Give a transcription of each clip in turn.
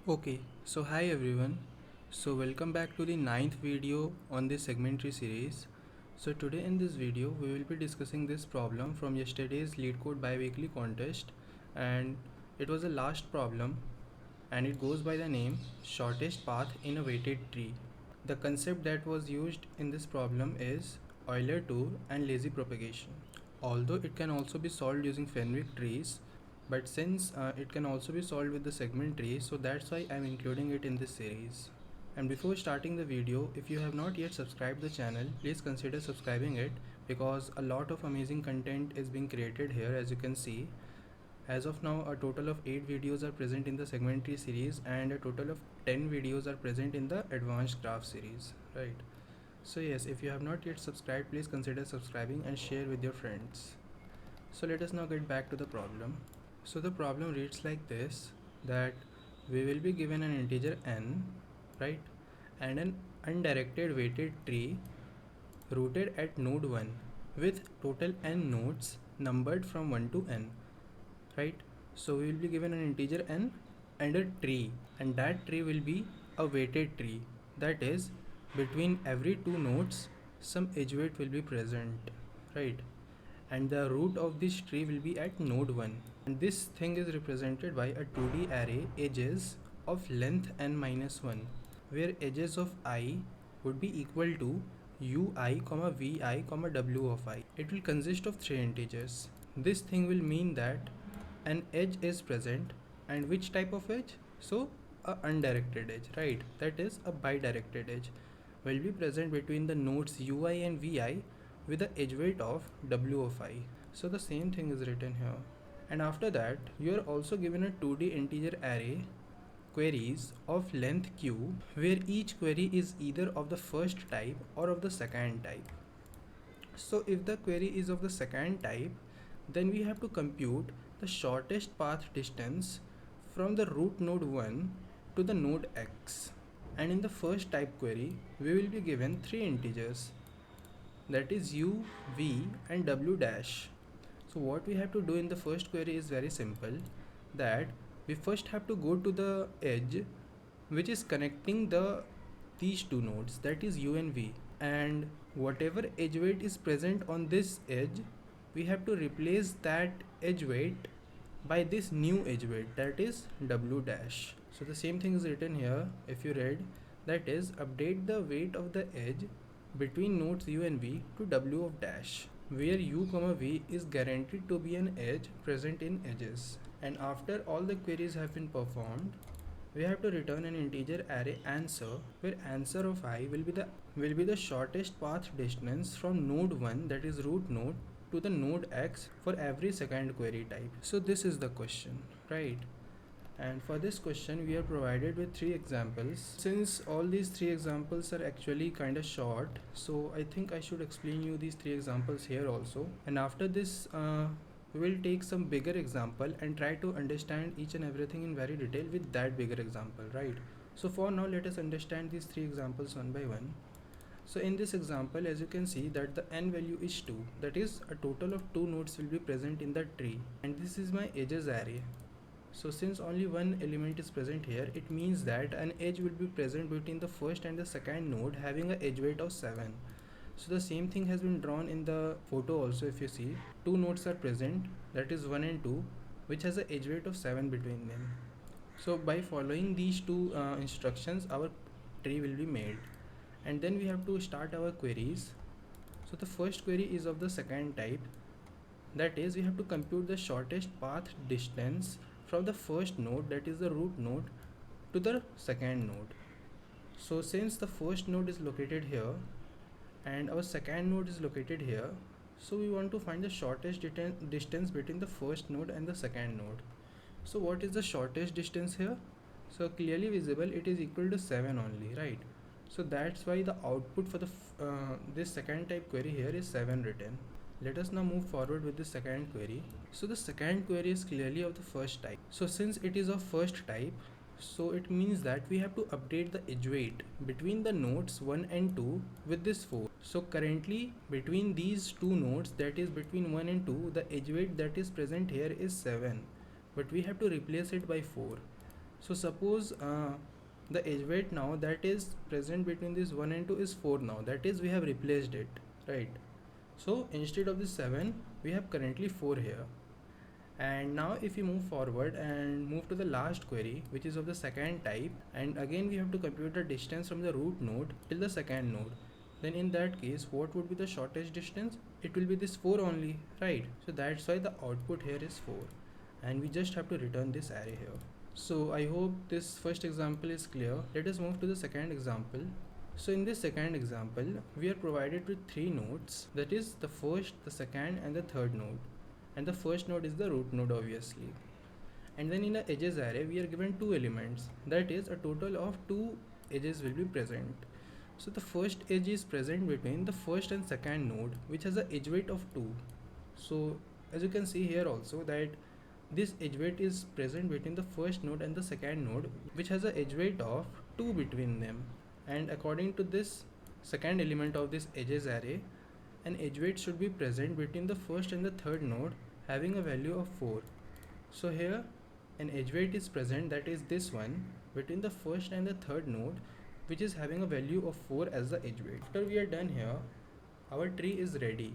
Okay, so hi everyone. So welcome back to the ninth video on this segmentary series. So today in this video we will be discussing this problem from yesterday's Leetcode Biweekly contest, and it was the last problem and it goes by the name shortest path in a weighted tree. The concept that was used in this problem is Euler tour and lazy propagation. Although it can also be solved using Fenwick trees, but since it can also be solved with the segment tree, so that's why I'm including it in this series. And before starting the video, if you have not yet subscribed the channel, please consider subscribing it, because a lot of amazing content is being created here. As you can see, as of now a total of 8 videos are present in the segment tree series and a total of 10 videos are present in the advanced graph series, right? So yes, if you have not yet subscribed, please consider subscribing and share with your friends. So let us now get back to the problem. So the problem reads like this, that we will be given an integer n, right, and an undirected weighted tree rooted at node 1 with total n nodes numbered from 1 to n, right? So we will be given an integer n and a tree, and that tree will be a weighted tree, that is, between every two nodes some edge weight will be present, right? And the root of this tree will be at node 1, and this thing is represented by a 2D array edges of length n minus 1, where edges of I would be equal to ui, vi, w of I. It will consist of 3 integers. This thing will mean that an edge is present, and which type of edge? So a undirected edge, right? That is a bidirected edge will be present between the nodes ui and vi with the edge weight of w of I. So the same thing is written here. And after that, you are also given a 2D integer array queries of length q, where each query is either of the first type or of the second type. So if the query is of the second type, then we have to compute the shortest path distance from the root node 1 to the node x. And in the first type query, we will be given 3 integers, that is u, v and w dash. So what we have to do in the first query is very simple, that we first have to go to the edge which is connecting these two nodes, that is u and v, and whatever edge weight is present on this edge, we have to replace that edge weight by this new edge weight, that is w dash. So the same thing is written here if you read, that is, update the weight of the edge between nodes u and v to w of dash, where u comma v is guaranteed to be an edge present in edges. And after all the queries have been performed, we have to return an integer array answer, where answer of I will be the shortest path distance from node 1, that is root node, to the node x for every second query type. So this is the question, right? And for this question we are provided with 3 examples. Since all these 3 examples are actually kind of short, so I think I should explain you these 3 examples here also, and after this we will take some bigger example and try to understand each and everything in very detail with that bigger example, right? So for now, let us understand these 3 examples one by one. So in this example, as you can see, that the n value is 2, that is, a total of 2 nodes will be present in the tree, and this is my edges array. So since only one element is present here, it means that an edge will be present between the first and the second node having a edge weight of 7. So the same thing has been drawn in the photo also. If you see, 2 nodes are present, that is 1 and 2, which has an edge weight of 7 between them. So by following these two instructions, our tree will be made, and then we have to start our queries. So the first query is of the second type, that is, we have to compute the shortest path distance from the first node, that is the root node, to the second node. So since the first node is located here and our second node is located here, so we want to find the shortest distance between the first node and the second node. So what is the shortest distance here? So clearly visible, it is equal to 7 only, right? So that's why the output for the this second type query here is 7 written. Let us now move forward with the second query. So the second query is clearly of the first type. So since it is of first type, so it means that we have to update the edge weight between the nodes 1 and 2 with this 4. So currently between these two nodes, that is between 1 and 2, the edge weight that is present here is 7, but we have to replace it by 4. So suppose the edge weight now that is present between this 1 and 2 is 4 now, that is we have replaced it, right? So instead of this 7 we have currently 4 here. And now if we move forward and move to the last query, which is of the second type, and again we have to compute the distance from the root node till the second node, then in that case what would be the shortest distance? It will be this 4 only, right? So that's why the output here is 4, and we just have to return this array here. So I hope this first example is clear. Let us move to the second example. So in this second example we are provided with 3 nodes, that is the first, the second and the third node, and the first node is the root node obviously. And then in the edges array we are given 2 elements, that is a total of 2 edges will be present. So the first edge is present between the first and second node, which has an edge weight of 2. So as you can see here also that this edge weight is present between the first node and the second node, which has an edge weight of 2 between them. And according to this second element of this edges array, an edge weight should be present between the first and the third node having a value of 4. So here an edge weight is present, that is this one, between the first and the third node, which is having a value of 4 as the edge weight. After we are done here, our tree is ready.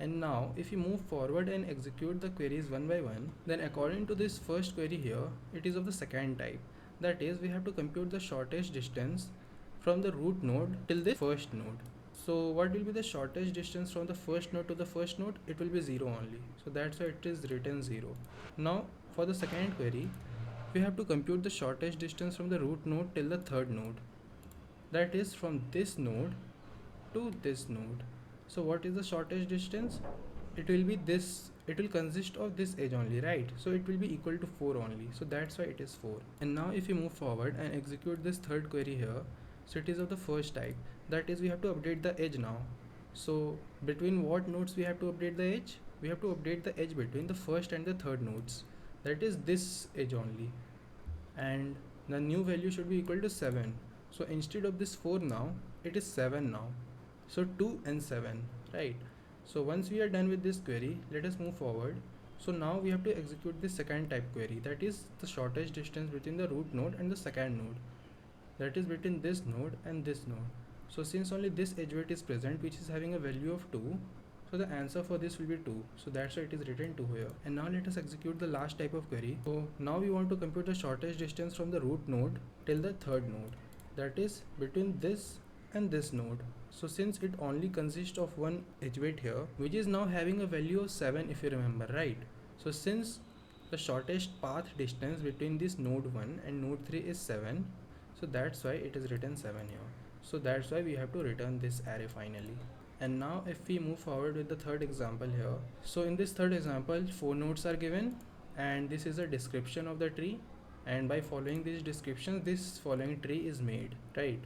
And now if you move forward and execute the queries one by one, then according to this first query here, it is of the second type, that is we have to compute the shortest distance from the root node till the first node. So what will be the shortest distance from the first node to the first node? It will be 0 only, so that's why it is written 0. Now for the second query, we have to compute the shortest distance from the root node till the third node, that is from this node to this node. So what is the shortest distance? It will be this, it will consist of this edge only, right? So it will be equal to 4 only, so that's why it is 4. And now if you move forward and execute this third query here, so it is of the first type, that is we have to update the edge now. So between what nodes we have to update the edge? We have to update the edge between the first and the third nodes, that is this edge only, and the new value should be equal to 7. So instead of this 4 now, it is 7 now. So 2 and 7, right? So once we are done with this query, let us move forward. So now we have to execute this second type query, that is the shortest distance between the root node and the second node, that is between this node and this node. So since only this edge weight is present, which is having a value of 2, so the answer for this will be 2, so that's why it is written 2 here. And now let us execute the last type of query. So now we want to compute the shortest distance from the root node till the third node, that is between this and this node. So since it only consists of one edge weight here, which is now having a value of 7 if you remember, right? So since the shortest path distance between this node 1 and node 3 is 7, so that's why it is written 7 here. So that's why we have to return this array finally. And now if we move forward with the third example here, so in this third example 4 nodes are given, and this is a description of the tree, and by following these descriptions this following tree is made, right?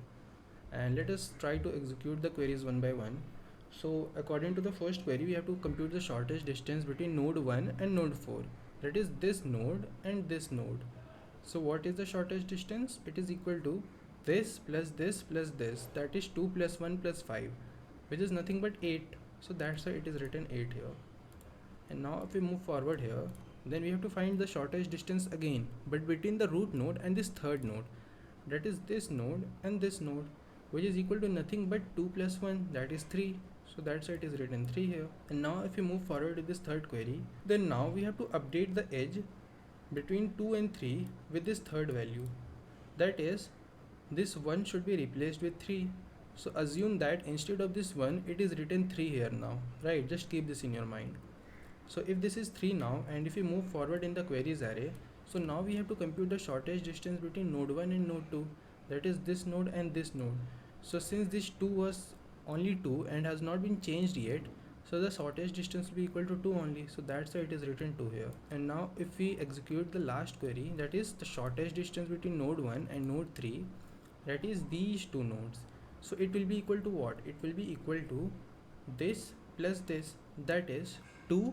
And let us try to execute the queries one by one. So according to the first query, we have to compute the shortest distance between node 1 and node 4, that is this node and this node. So what is the shortest distance? It is equal to this plus this plus this, that is 2 plus 1 plus 5, which is nothing but 8. So that's why it is written 8 here. And now if we move forward here, then we have to find the shortest distance again, but between the root node and this third node, that is this node and this node, which is equal to nothing but 2 plus 1, that is 3. So that's why it is written 3 here. And now if we move forward with this third query, then now we have to update the edge between 2 and 3 with this third value, that is this 1 should be replaced with 3. So assume that instead of this 1 it is written 3 here now, right? Just keep this in your mind. So if this is 3 now, and if we move forward in the queries array, so now we have to compute the shortest distance between node 1 and node 2, that is this node and this node. So since this 2 was only 2 and has not been changed yet, so the shortest distance will be equal to 2 only, so that's why it is written 2 here. And now if we execute the last query, that is the shortest distance between node 1 and node 3, that is these two nodes, so it will be equal to what? It will be equal to this plus this, that is 2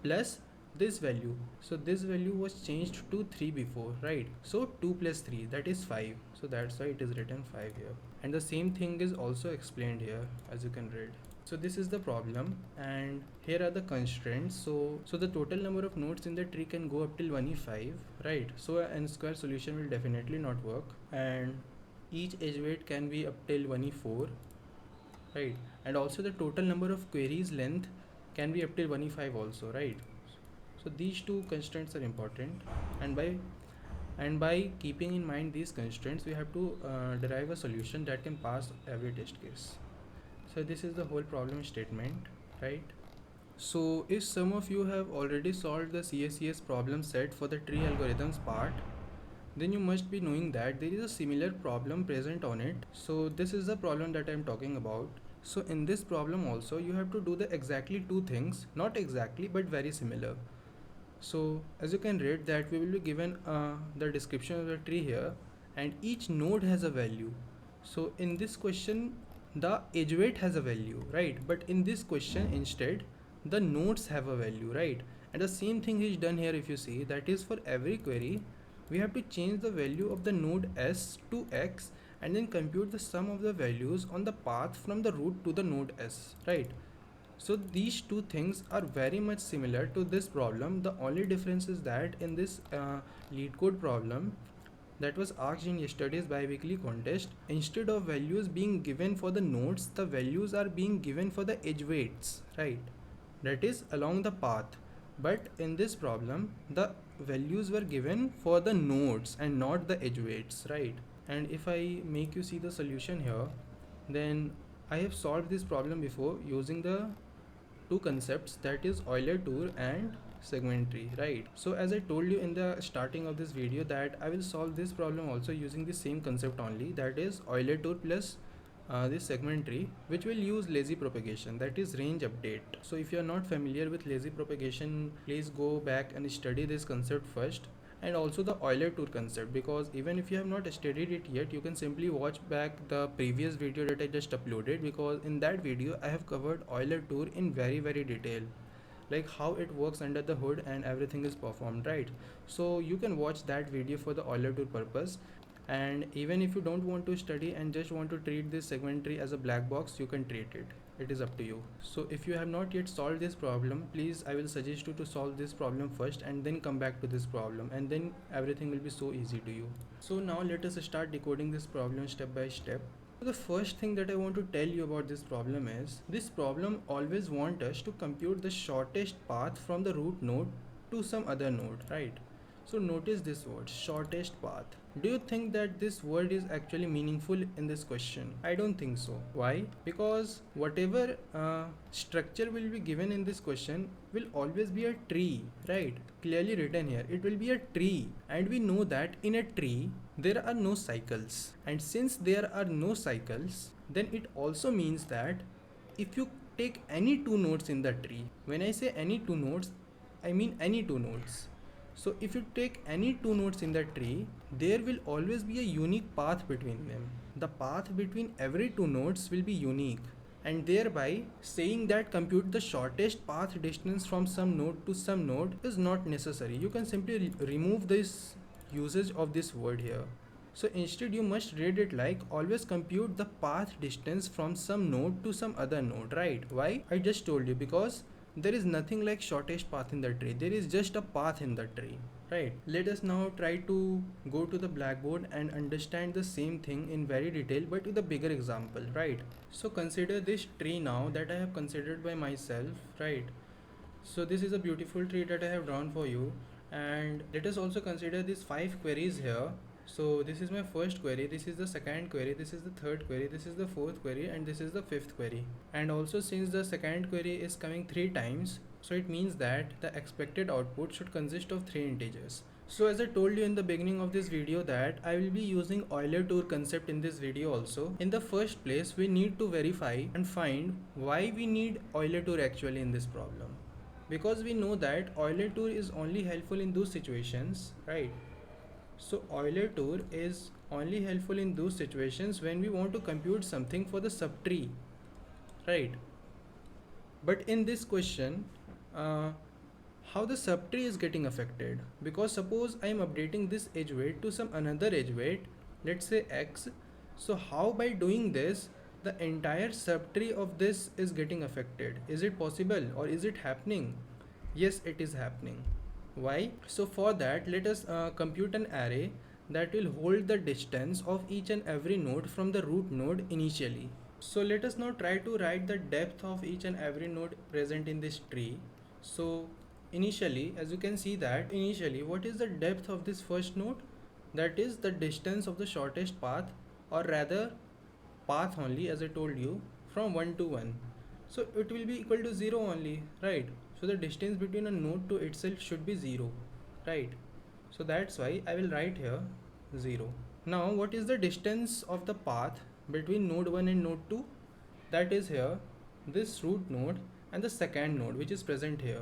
plus this value. So this value was changed to 3 before, right? So 2 plus 3, that is 5, so that's why it is written 5 here. And the same thing is also explained here, as you can read. So this is the problem, and here are the constraints. So the total number of nodes in the tree can go up till 1e5, right? So a n square solution will definitely not work, and each edge weight can be up till 1e4, right? And also the total number of queries length can be up till 1e5 also, right? So these two constraints are important, and by keeping in mind these constraints, we have to derive a solution that can pass every test case. So this is the whole problem statement, right? So if some of you have already solved the CSCS problem set for the tree algorithms part, then you must be knowing that there is a similar problem present on it. So this is the problem that I am talking about. So in this problem also, you have to do the exactly two things, not exactly but very similar. So as you can read that we will be given the description of the tree here, and each node has a value. So in this question the edge weight has a value, right? But in this question instead the nodes have a value, right? And the same thing is done here. If you see, that is for every query we have to change the value of the node s to x and then compute the sum of the values on the path from the root to the node s, right? So these two things are very much similar to this problem. The only difference is that in this Leetcode problem that was asked in yesterday's biweekly contest, instead of values being given for the nodes, the values are being given for the edge weights, right? That is along the path. But in this problem, the values were given for the nodes and not the edge weights, right? And if I make you see the solution here, then I have solved this problem before using the two concepts, that is Euler tour and segment tree, right? So as I told you in the starting of this video that I will solve this problem also using the same concept only, that is Euler tour plus this segment tree, which will use lazy propagation, that is range update. So if you are not familiar with lazy propagation, please go back and study this concept first, and also the Euler tour concept, because even if you have not studied it yet, you can simply watch back the previous video that I just uploaded, because in that video I have covered Euler tour in very detail, like how it works under the hood and everything is performed, right? So you can watch that video for the Euler tour purpose. And even if you don't want to study and just want to treat this segment tree as a black box, you can treat it. It is up to you. So if you have not yet solved this problem, please, I will suggest you to solve this problem first and then come back to this problem, and then everything will be so easy to you. So now let us start decoding this problem step by step. So the first thing that I want to tell you about this problem is, this problem always wants us to compute the shortest path from the root node to some other node, right? So notice this word, shortest path. Do you think that this word is actually meaningful in this question? I don't think so. Why? Because whatever structure will be given in this question will always be a tree, right? Clearly written here, it will be a tree, and we know that in a tree there are no cycles, and since there are no cycles, then it also means that if you take any two nodes in the tree, when I say any two nodes, I mean any two nodes. So if you take any two nodes in the tree, there will always be a unique path between them. The path between every two nodes will be unique, and thereby saying that compute the shortest path distance from some node to some node is not necessary. You can simply remove this usage of this word here. So instead you must read it like always compute the path distance from some node to some other node, right? Why? I just told you, because there is nothing like shortest path in the tree. There is just a path in the tree, right? Let us now try to go to the blackboard and understand the same thing in very detail but with a bigger example, right? So consider this tree now that I have considered by myself, right? So this is a beautiful tree that I have drawn for you, and let us also consider these 5 queries here. So this is my first query, this is the second query, this is the third query, this is the fourth query, and this is the fifth query. And also since the second query is coming 3 times, so it means that the expected output should consist of 3 integers. So as I told you in the beginning of this video that I will be using Euler tour concept in this video also. In the first place, we need to verify and find why we need Euler tour actually in this problem. Because we know that Euler tour is only helpful in those situations, right? So Euler tour is only helpful in those situations when we want to compute something for the subtree, right? But in this question, how the subtree is getting affected? Because suppose I am updating this edge weight to some another edge weight, let's say x. So how by doing this the entire subtree of this is getting affected. Is it possible or is it happening? Yes, it is happening. Why? So for that, let us compute an array that will hold the distance of each and every node from the root node initially. So let us now try to write the depth of each and every node present in this tree. So initially, as you can see that initially, what is the depth of this first node? That is the distance of the shortest path, or rather path only, as I told you, from 1 to 1. So it will be equal to 0 only, right? So the distance between a node to itself should be 0, right? So that's why I will write here 0. Now what is the distance of the path between node 1 and node 2? That is here this root node and the second node which is present here.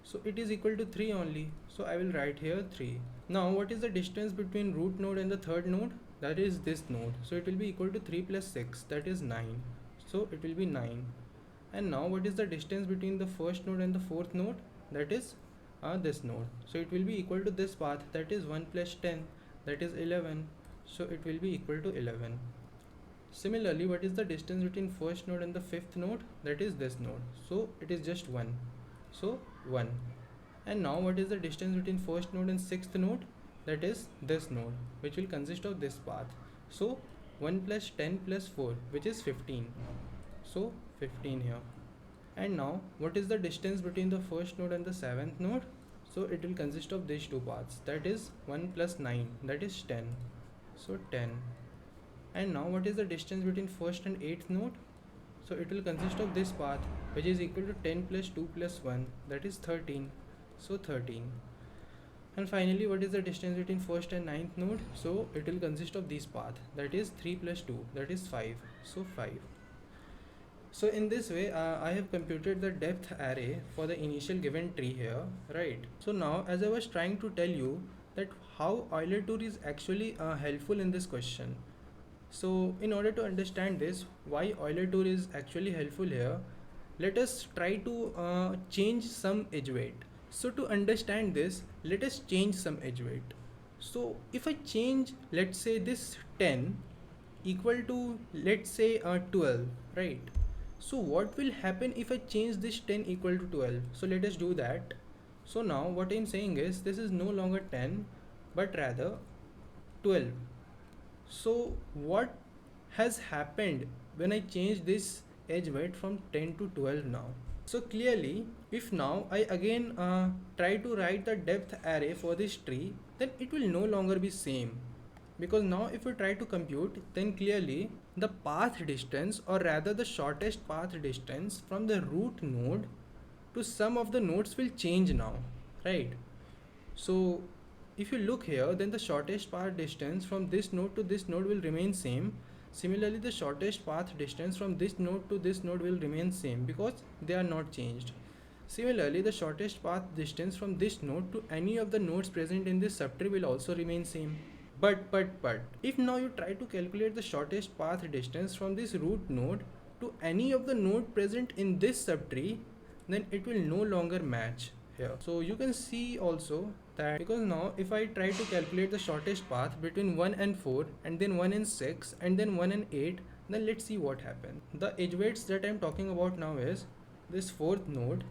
So it is equal to 3 only. So I will write here 3. Now what is the distance between root node and the third node? That is this node. So it will be equal to 3 plus 6, that is 9. So it will be 9. And now what is the distance between the first node and the fourth node? That is this node. So it will be equal to this path, that is 1 plus 10, that is 11. So it will be equal to 11. Similarly, what is the distance between first node and the fifth node? That is this node. So it is just 1. So 1. And now what is the distance between first node and sixth node? That is this node, which will consist of this path. So 1 plus 10 plus 4, which is 15. So 15 here. And now what is the distance between the first node and the seventh node? So it will consist of these two paths, that is 1 plus 9, that is 10. So 10. And now what is the distance between first and eighth node? So it will consist of this path, which is equal to 10 plus 2 plus 1, that is 13. So 13. And finally, what is the distance between first and ninth node? So it will consist of this path, that is 3 plus 2, that is 5. So 5. So in this way, I have computed the depth array for the initial given tree here, right? So now, as I was trying to tell you that how Euler tool is actually helpful in this question. So in order to understand this, why Euler tool is actually helpful here, let us try to change some edge weight. So to understand this, let us change some edge weight. So if I change, let's say this 10 equal to, let's say 12, right? So what will happen if I change this 10 equal to 12? So let us do that. So now what I'm saying is this is no longer 10 but rather 12. So what has happened when I change this edge weight from 10 to 12 now? So clearly, if now I again try to write the depth array for this tree, then it will no longer be same. Because now if we try to compute, then clearly the path distance, or rather the shortest path distance from the root node to some of the nodes will change now, right? So if you look here, then the shortest path distance from this node to this node will remain same. Similarly, the shortest path distance from this node to this node will remain same because they are not changed. Similarly, the shortest path distance from this node to any of the nodes present in this subtree will also remain same. But if now you try to calculate the shortest path distance from this root node to any of the node present in this subtree, then it will no longer match here. So you can see also that, because now if I try to calculate the shortest path between 1 and 4 and then 1 and 6 and then 1 and 8, then let's see what happens. The edge weights that I'm talking about now is this fourth node,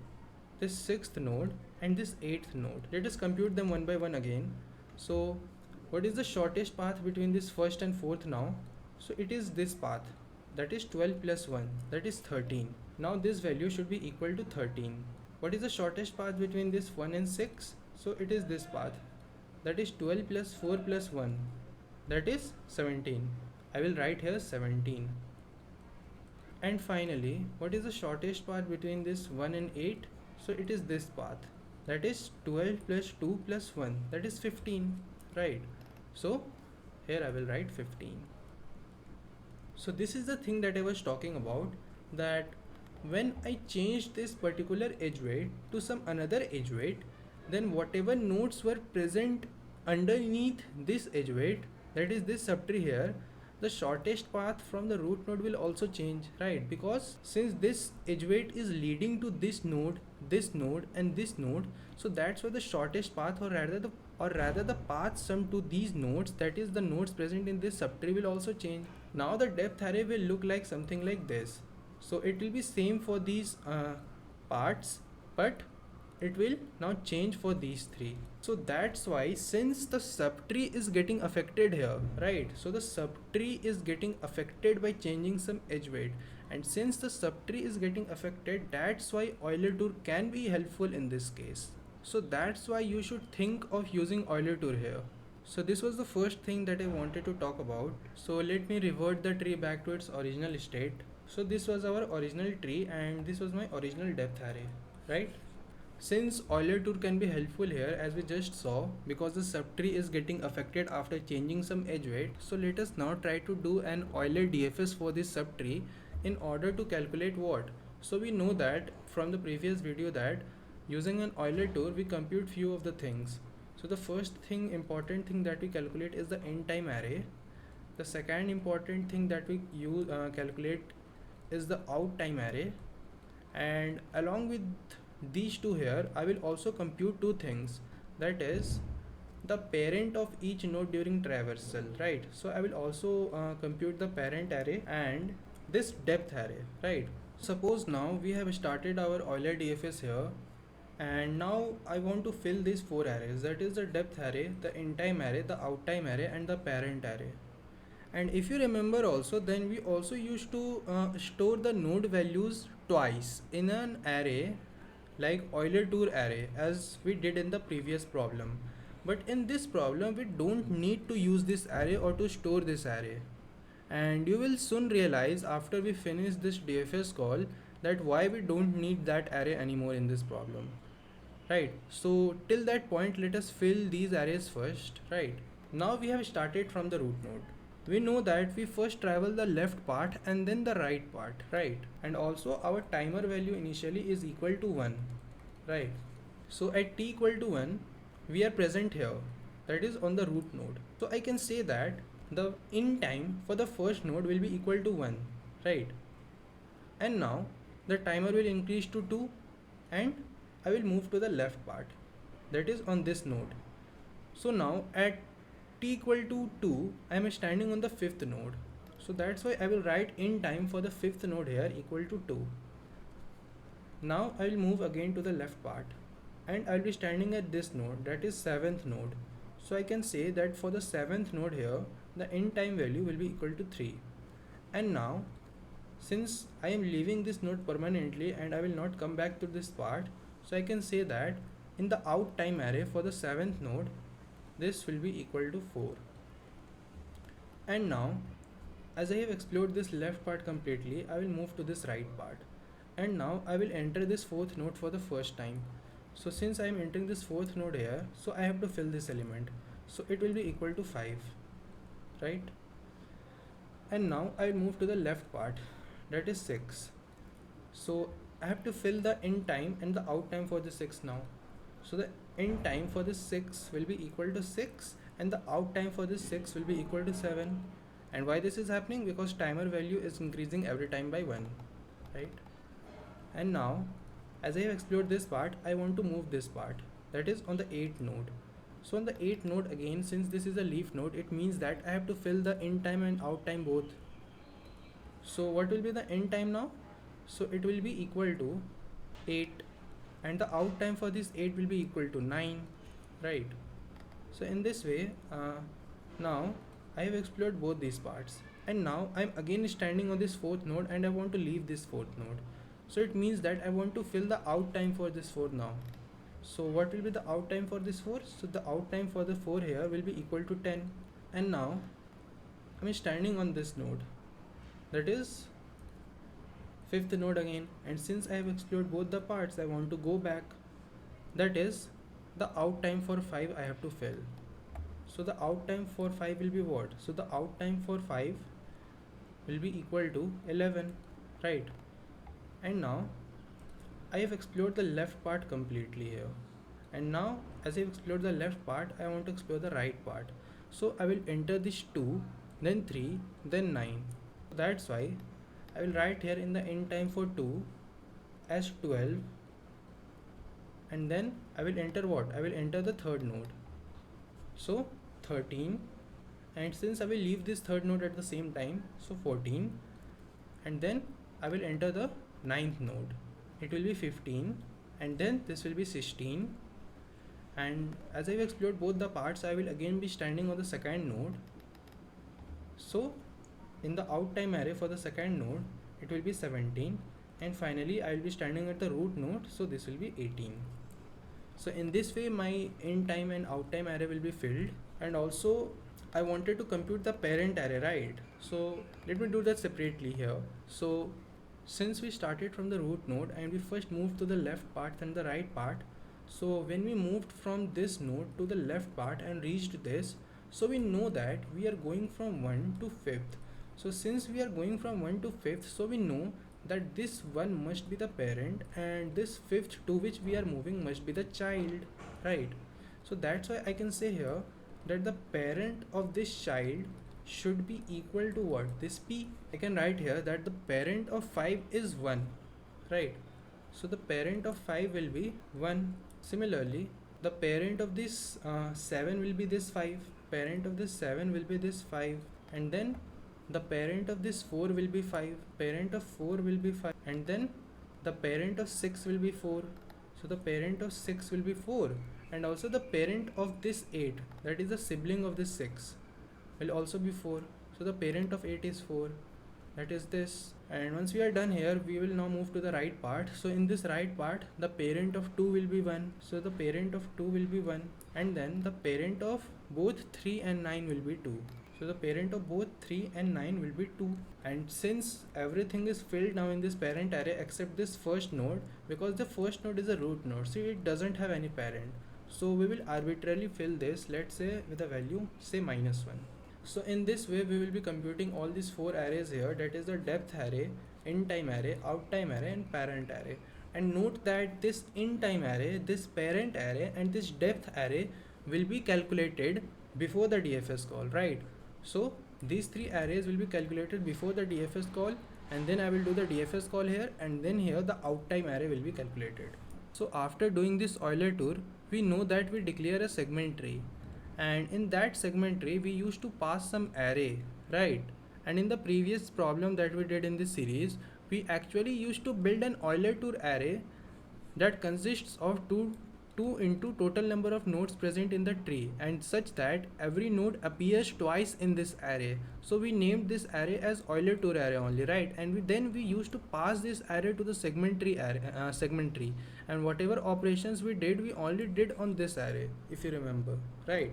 this sixth node and this eighth node. Let us compute them one by one again. So what is the shortest path between this first and fourth now? So it is this path, that is 12 plus 1, that is 13. Now this value should be equal to 13. What is the shortest path between this 1 and 6? So it is this path, that is 12 plus 4 plus 1, that is 17. I will write here 17. And finally, what is the shortest path between this 1 and 8? So it is this path, that is 12 plus 2 plus 1, that is 15, right? So here I will write 15. So this is the thing that I was talking about, that when I change this particular edge weight to some another edge weight, then whatever nodes were present underneath this edge weight, that is this subtree here, the shortest path from the root node will also change, right? Because since this edge weight is leading to this node and this node, so that's why the shortest path, or rather the or rather the path sum to these nodes, that is the nodes present in this subtree, will also change. Now the depth array will look like something like this. So it will be same for these parts, but it will now change for these three. So that's why, since the subtree is getting affected here, right? So the subtree is getting affected by changing some edge weight, and since the subtree is getting affected, that's why Euler tour can be helpful in this case. So that's why you should think of using Euler tour here. So this was the first thing that I wanted to talk about. So let me revert the tree back to its original state. So this was our original tree and this was my original depth array, right? Since Euler tour can be helpful here, as we just saw, because the subtree is getting affected after changing some edge weight, so let us now try to do an Euler DFS for this subtree in order to calculate what? So we know that from the previous video that using an Euler tour we compute few of the things. So the first thing, important thing that we calculate is the end time array. The second important thing that we calculate is the out time array, and along with these two here I will also compute two things, that is the parent of each node during traversal, right? So I will also compute the parent array and this depth array, right? Suppose now we have started our Euler DFS here, and now I want to fill these four arrays, that is the depth array, the end time array, the out time array and the parent array. And if you remember also, then we also used to store the node values twice in an array like Euler tour array, as we did in the previous problem. But in this problem we don't need to use this array or to store this array, and you will soon realize after we finish this DFS call that why we don't need that array anymore in this problem, right? So till that point let us fill these arrays first, right? Now we have started from the root node. We know that we first travel the left part and then the right part, right? And also our timer value initially is equal to 1, right? So at t equal to 1 we are present here, that is on the root node. So I can say that the in time for the first node will be equal to 1, right? And now the timer will increase to 2 and I will move to the left part, that is on this node. So now at t equal to 2 I am standing on the fifth node, so that's why I will write in time for the fifth node here equal to 2. Now I will move again to the left part and I will be standing at this node, that is seventh node. So I can say that for the seventh node here the in time value will be equal to 3. And now since I am leaving this node permanently and I will not come back to this part, so I can say that in the out time array for the seventh node this will be equal to 4. And now as I have explored this left part completely, I will move to this right part, and now I will enter this fourth node for the first time. So since I am entering this fourth node here, so I have to fill this element, so it will be equal to 5, right? And now I will move to the left part, that is 6. So I have to fill the in time and the out time for the 6 now. So the in time for this 6 will be equal to 6 and the out time for this 6 will be equal to 7. And why this is happening? Because timer value is increasing every time by 1, right? And now as I have explored this part, I want to move this part, that is on the 8th node. So on the 8th node again, since this is a leaf node, it means that I have to fill the in time and out time both. So what will be the in time now? So it will be equal to 8 and the out time for this 8 will be equal to 9, right? So in this way now I have explored both these parts, and now I am again standing on this fourth node and I want to leave this fourth node. So it means that I want to fill the out time for this 4 now. So what will be the out time for this 4? So the out time for the 4 here will be equal to 10. And now I am standing on this node, that is fifth node again, and since I have explored both the parts I want to go back, that is the out time for 5 I have to fill. So the out time for 5 will be what? So the out time for 5 will be equal to 11, right? And now I have explored the left part completely here, and now as I have explored the left part I want to explore the right part. So I will enter this 2, then 3, then 9. That's why I will write here in the end time for 2 as 12, and then I will enter what? I will enter the third node. so 13, and since I will leave this third node at the same time, so 14, and then I will enter the ninth node, it will be 15, and then this will be 16, and as I've explored both the parts, I will again be standing on the second node. So in the out time array for the second node, it will be 17, and finally I will be standing at the root node, so this will be 18. So in this way my in time and out time array will be filled. And also I wanted to compute the parent array, right? So let me do that separately here. So since we started from the root node and we first moved to the left part and the right part, so when we moved from this node to the left part and reached this, so we know that we are going from 1 to 5th. So since we are going from 1 to 5th, so we know that this 1 must be the parent and this 5th to which we are moving must be the child, right? So that's why I can say here that the parent of this child should be equal to what? This p. I can write here that the parent of 5 is 1, right? So the parent of 5 will be 1. Similarly, the parent of this 7 will be this 5, parent of this 7 will be this 5, and then the parent of this 4 will be 5, parent of 4 will be 5, and then the parent of 6 will be 4. So the parent of 6 will be 4, and also the parent of this 8, that is the sibling of this 6, will also be 4. So the parent of 8 is 4, that is this. And once we are done here, we will now move to the right part. So in this right part, the parent of 2 will be 1, so the parent of 2 will be 1, and then the parent of both 3 and 9 will be 2. So the parent of both 3 and 9 will be 2. And since everything is filled now in this parent array except this first node, because the first node is a root node, so it doesn't have any parent. So we will arbitrarily fill this, let's say with a value, say -1. So in this way we will be computing all these 4 arrays here, that is the depth array, in time array, out time array, and parent array. And note that this in time array, this parent array, and this depth array will be calculated before the DFS call, right? So these 3 arrays will be calculated before the DFS call, and then I will do the DFS call here, and then here the out time array will be calculated. So after doing this Euler tour, we know that we declare a segment tree, and in that segment tree we used to pass some array, right? And in the previous problem that we did in this series, we actually used to build an Euler tour array that consists of 2 into total number of nodes present in the tree, and such that every node appears twice in this array. So we named this array as Euler tour array only, right? And then we used to pass this array to the segment tree and whatever operations we did, we only did on this array, if you remember, right?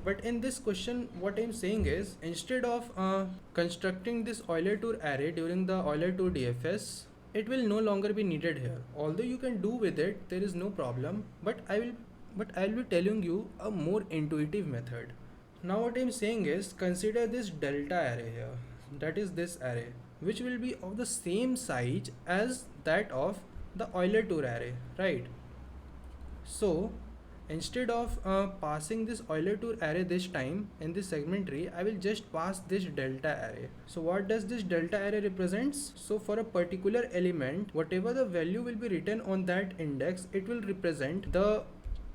But in this question, what I'm saying is, instead of constructing this Euler tour array during the Euler tour DFS, it will no longer be needed here. Although you can do with it, there is no problem, but I'll be telling you a more intuitive method. Now what I'm saying is, consider this delta array here, that is this array, which will be of the same size as that of the Euler tour array, right? So instead of passing this Euler tour array this time in this segment tree, I will just pass this delta array. So what does this delta array represents? So for a particular element, whatever the value will be written on that index, it will represent the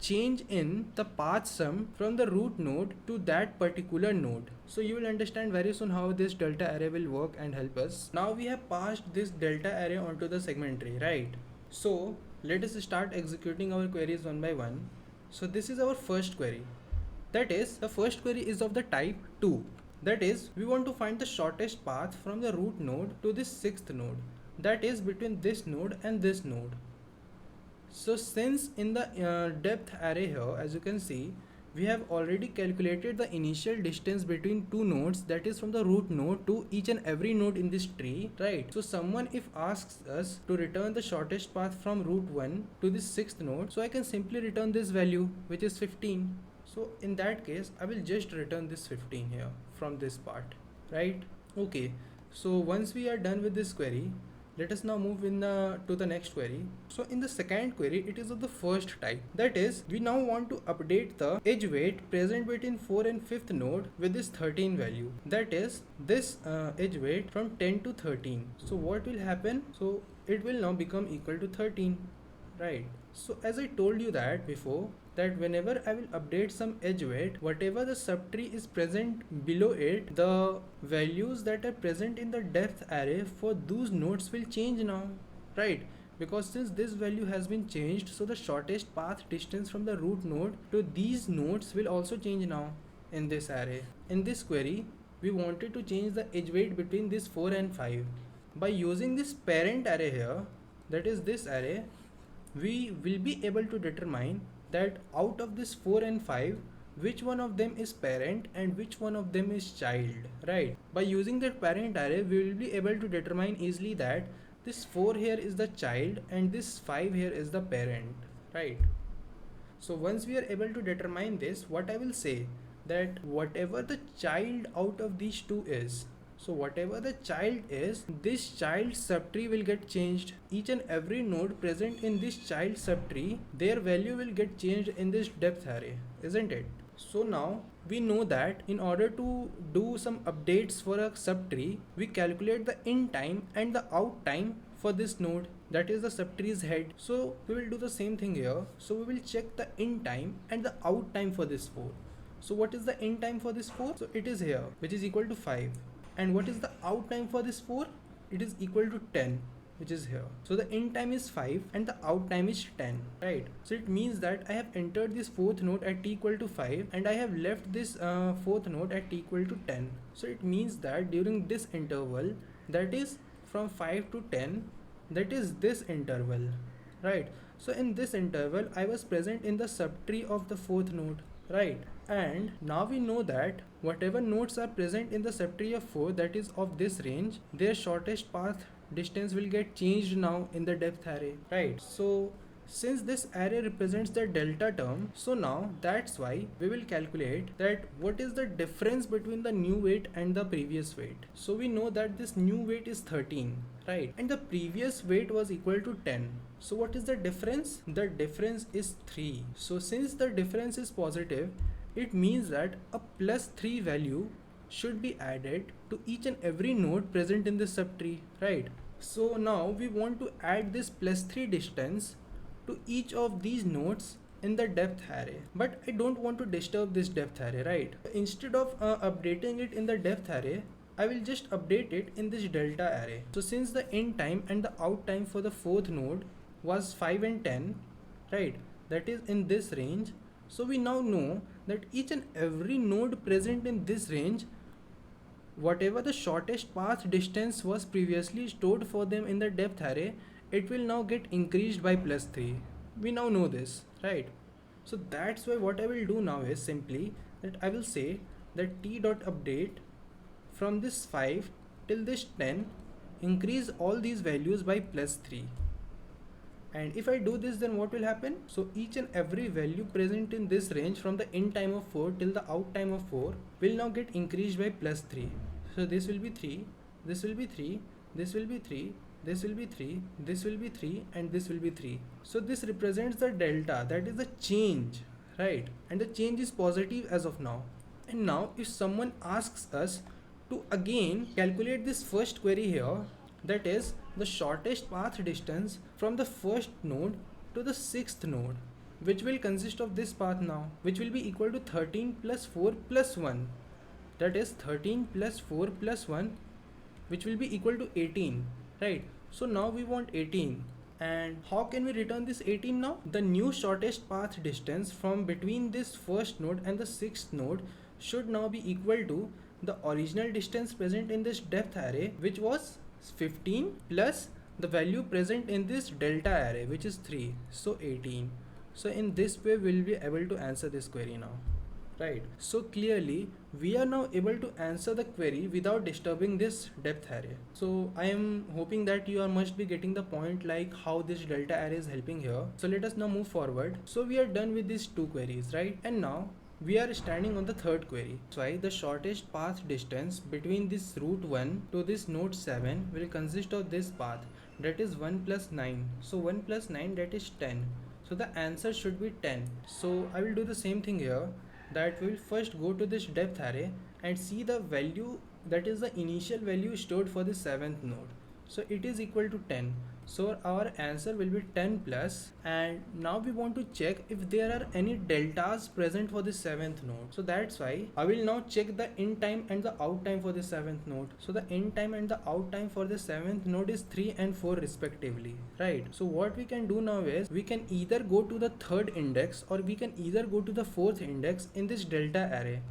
change in the path sum from the root node to that particular node. So you will understand very soon how this delta array will work and help us. Now we have passed this delta array onto the segment tree, right? So let us start executing our queries one by one. So this is our first query. That is, the first query is of the type 2. That is, we want to find the shortest path from the root node to this 6th node. That is between this node and this node. So since in the depth array here, as you can see, we have already calculated the initial distance between two nodes, that is from the root node to each and every node in this tree, right? So someone if asks us to return the shortest path from root 1 to this 6th node, so I can simply return this value, which is 15. So in that case, I will just return this 15 here from this part, right? Okay, so once we are done with this query, let us now move to the next query. So in the second query, it is of the first type. That is, we now want to update the edge weight present between 4 and 5th node with this 13 value. That is, this edge weight from 10 to 13. So what will happen? So it will now become equal to 13, right? So as I told you that before, that whenever I will update some edge weight, whatever the subtree is present below it, the values that are present in the depth array for those nodes will change now, right? Because since this value has been changed, so the shortest path distance from the root node to these nodes will also change now in this array. In this query, we wanted to change the edge weight between this 4 and 5. By using this parent array here, that is this array, we will be able to determine that out of this 4 and 5, which one of them is parent and which one of them is child, right? By using that parent array, we will be able to determine easily that this 4 here is the child and this 5 here is the parent, right? So once we are able to determine this, what I will say that whatever the child out of these two is, so whatever the child is, this child subtree will get changed. Each and every node present in this child subtree, their value will get changed in this depth array, isn't it? So now we know that in order to do some updates for a subtree, we calculate the in time and the out time for this node, that is the subtree's head. So we will do the same thing here. So we will check the in time and the out time for this 4. So what is the in time for this 4? So it is here, which is equal to 5. And what is the out time for this 4? It is equal to 10, which is here. So the in time is 5 and the out time is 10, right? So it means that I have entered this 4th node at t equal to 5 and I have left this 4th node at t equal to 10. So it means that during this interval, that is from 5 to 10, that is this interval, right? So in this interval, I was present in the subtree of the 4th node, right? And now we know that whatever nodes are present in the subtree of 4, that is of this range, their shortest path distance will get changed now in the depth array, right? So since this array represents the delta term, so now that's why we will calculate that what is the difference between the new weight and the previous weight. So we know that this new weight is 13, right? And the previous weight was equal to 10. So what is the difference? The difference is 3. So since the difference is positive, it means that a +3 value should be added to each and every node present in this subtree, right? So now we want to add this +3 distance to each of these nodes in the depth array, but I don't want to disturb this depth array, right? Instead of updating it in the depth array, I will just update it in this delta array. So since the in time and the out time for the 4th node was 5 and 10, right? That is in this range. So we now know that each and every node present in this range, whatever the shortest path distance was previously stored for them in the depth array, it will now get increased by +3. We now know this, right? So that's why what I will do now is simply that I will say that t.update from this 5 till this 10, increase all these values by +3. And if I do this, then what will happen? So each and every value present in this range from the in time of 4 till the out time of 4 will now get increased by +3. So this will be 3, this will be 3, this will be 3, this will be 3, this will be 3, and this will be 3. So this represents the delta, that is the change, right? And the change is positive as of now. And now if someone asks us to again calculate this first query here, that is the shortest path distance from the first node to the 6th node, which will consist of this path now, which will be equal to 13 plus 4 plus 1. That is 13 plus 4 plus 1, which will be equal to 18, right? So now we want 18. And how can we return this 18 now? The new shortest path distance from between this first node and the 6th node should now be equal to the original distance present in this depth array, which was 15 plus the value present in this delta array, which is 3, so 18. So in this way we'll be able to answer this query now, right? So clearly we are now able to answer the query without disturbing this depth array. So I am hoping that you must be getting the point, like how this delta array is helping here. So let us now move forward. So we are done with these two queries, right? And now we are standing on the third query. So the shortest path distance between this root 1 to this node 7 will consist of this path, that is 1 plus 9. So 1 plus 9, that is 10. So the answer should be 10. So I will do the same thing here, that we will first go to this depth array and see the value, that is the initial value stored for the 7th node. so it is equal to 10. So our answer will be 10 plus, and now we want to check if there are any deltas present for the 7th node. So that's why I will now check the in time and the out time for the 7th node. So the in time and the out time for the 7th node is 3 and 4 respectively, right? So what we can do now is we can either go to the 3rd index or we can either go to the 4th index in this delta array.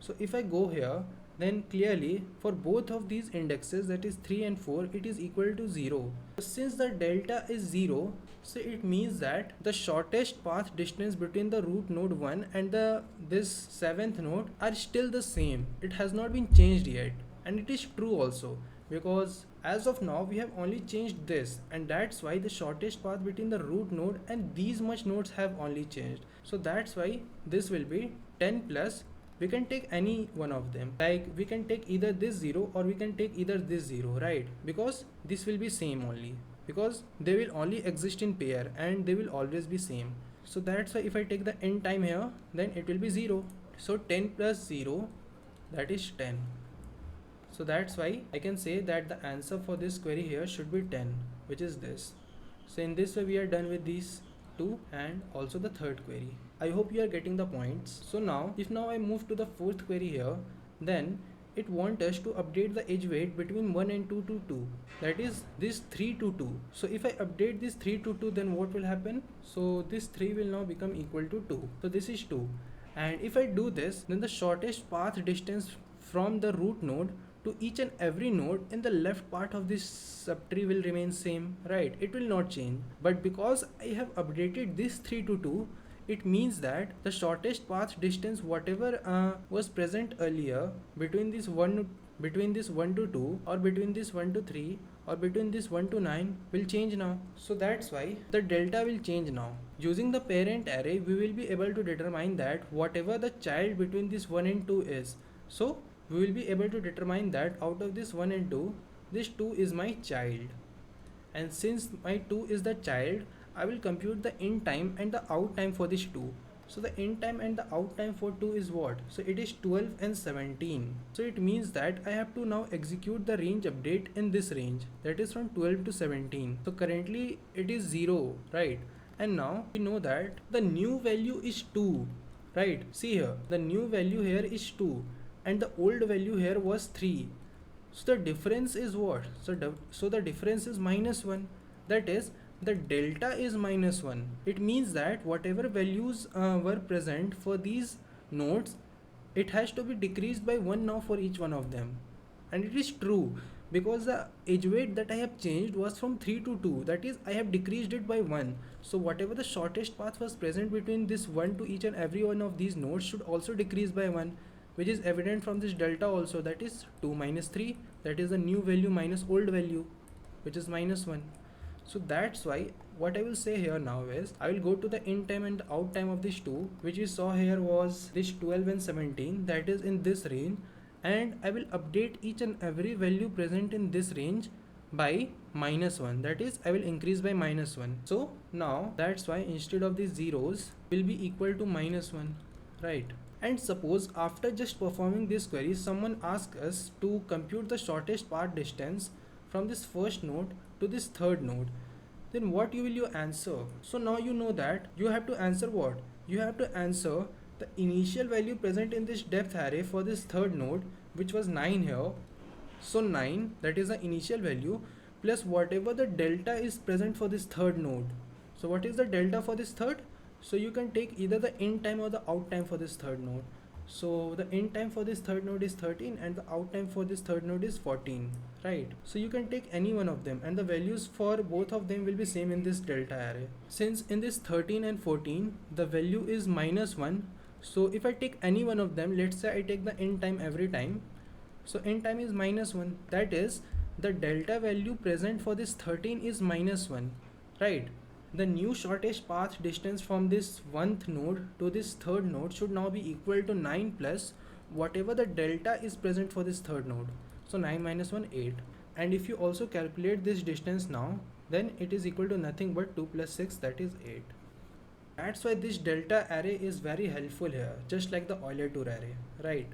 So if I go here, then clearly for both of these indexes, that is 3 and 4, it is equal to 0. Since the delta is 0, so it means that the shortest path distance between the root node 1 and this 7th node are still the same. It has not been changed yet, and it is true also, because as of now we have only changed this, and that's why the shortest path between the root node and these much nodes have only changed. So that's why this will be 10 plus. We can take any one of them, like we can take either this 0 or we can take either this 0, right? Because this will be same only, because they will only exist in pair and they will always be same. So that's why if I take the end time here, then it will be 0. So 10 plus 0, that is 10. So that's why I can say that the answer for this query here should be 10, which is this. So in this way we are done with these two and also the 3rd query. I hope you are getting the points. So now if I move to the 4th query here, then it wants us to update the edge weight between 1 and 2 to 2, that is this 3 to 2. So if I update this 3 to 2, then what will happen? So this 3 will now become equal to 2. So this is 2, and if I do this, then the shortest path distance from the root node to each and every node in the left part of this subtree will remain same, right? It will not change. But because I have updated this 3 to 2, it means that the shortest path distance whatever was present earlier between this 1 to 2 or between this 1 to 3 or between this 1 to 9 will change now. So that's why the delta will change now. Using the parent array, we will be able to determine that whatever the child between this 1 and 2 is. So we will be able to determine that out of this 1 and 2, this 2 is my child. And since my 2 is the child, I will compute the in time and the out time for this 2. So the in time and the out time for 2 is what? So it is 12 and 17. So it means that I have to now execute the range update in this range, that is from 12 to 17. So currently it is 0, right? And now we know that the new value is 2, right? See here, the new value here is 2 and the old value here was 3. So the difference is what? So the difference is -1. That is, the delta is -1. It means that whatever values were present for these nodes, it has to be decreased by 1 now for each one of them. And it is true, because the edge weight that I have changed was from 3 to 2, that is I have decreased it by 1. So whatever the shortest path was present between this 1 to each and every one of these nodes should also decrease by 1, which is evident from this delta also, that is 2 minus 3, that is the new value minus old value, which is -1. So that's why what I will say here now is I will go to the in time and the out time of these two, which we saw here was this 12 and 17, that is in this range, and I will update each and every value present in this range by -1, that is I will increase by -1. So now that's why instead of these zeros will be equal to -1, right? And suppose after just performing this query, someone asks us to compute the shortest path distance from this first node to this 3rd node, then what will you answer? So now you know that you have to answer what? You have to answer the initial value present in this depth array for this 3rd node, which was 9 here. So 9, that is the initial value, plus whatever the delta is present for this 3rd node. So what is the delta for this 3rd? So you can take either the in time or the out time for this 3rd node. So the in time for this 3rd node is 13 and the out time for this 3rd node is 14, right? So you can take any one of them and the values for both of them will be same in this delta array. Since in this 13 and 14 the value is -1, so if I take any one of them, let's say I take the in time every time, so in time is -1, that is the delta value present for this 13 is -1, right? The new shortest path distance from this 1th node to this 3rd node should now be equal to 9 plus whatever the delta is present for this 3rd node. So 9 minus 1, 8. And if you also calculate this distance now, then it is equal to nothing but 2 plus 6, that is 8. That's why this delta array is very helpful here, just like the Euler tour array, right?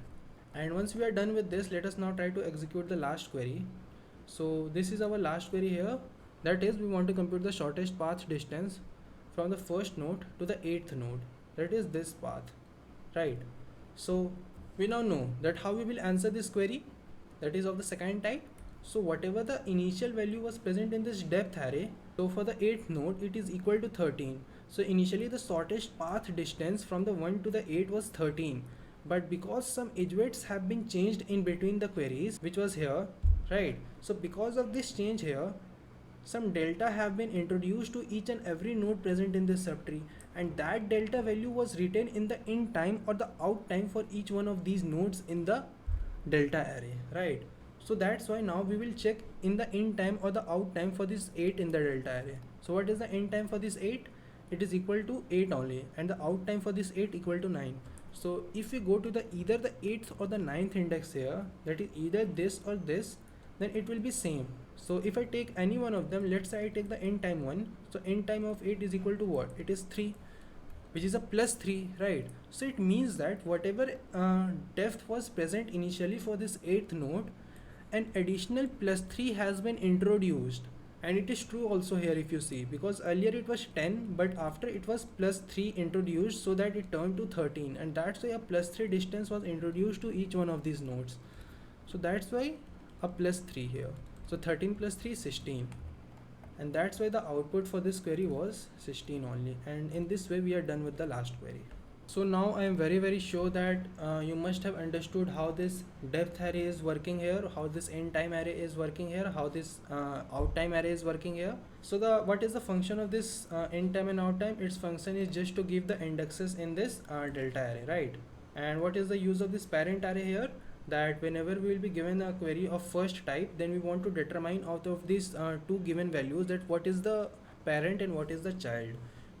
And once we are done with this, let us now try to execute the last query. So this is our last query here. That is, we want to compute the shortest path distance from the first node to the 8th node. That is this path, right? So we now know that how we will answer this query, that is of the second type. So whatever the initial value was present in this depth array, so for the 8th node it is equal to 13. So initially the shortest path distance from the 1 to the 8 was 13, but because some edge weights have been changed in between the queries, which was here, right? So because of this change here, some delta have been introduced to each and every node present in this subtree, and that delta value was written in the in time or the out time for each one of these nodes in the delta array, right? So that's why now we will check in the in time or the out time for this 8 in the delta array. So what is the in time for this 8? It is equal to 8 only, and the out time for this 8 equal to 9. So if we go to the either the 8th or the 9th index here, that is either this or this, then it will be same. So if I take any one of them, let's say I take the end time one, so end time of 8 is equal to what? It is 3, which is a plus 3, right? So it means that whatever depth was present initially for this 8th node, an additional plus 3 has been introduced. And it is true also here if you see, because earlier it was 10, but after it was plus 3 introduced, so that it turned to 13, and that's why a plus 3 distance was introduced to each one of these nodes. So that's why a plus 3 here. So 13 plus 3 is 16, and that's why the output for this query was 16 only. And in this way we are done with the last query. So now I am very sure that you must have understood how this depth array is working here, how this end time array is working here, how this out time array is working here. So what is the function of this end time and out time? Its function is just to give the indexes in this delta array, right? And what is the use of this parent array here? That whenever we will be given a query of first type, then we want to determine out of these two given values that what is the parent and what is the child,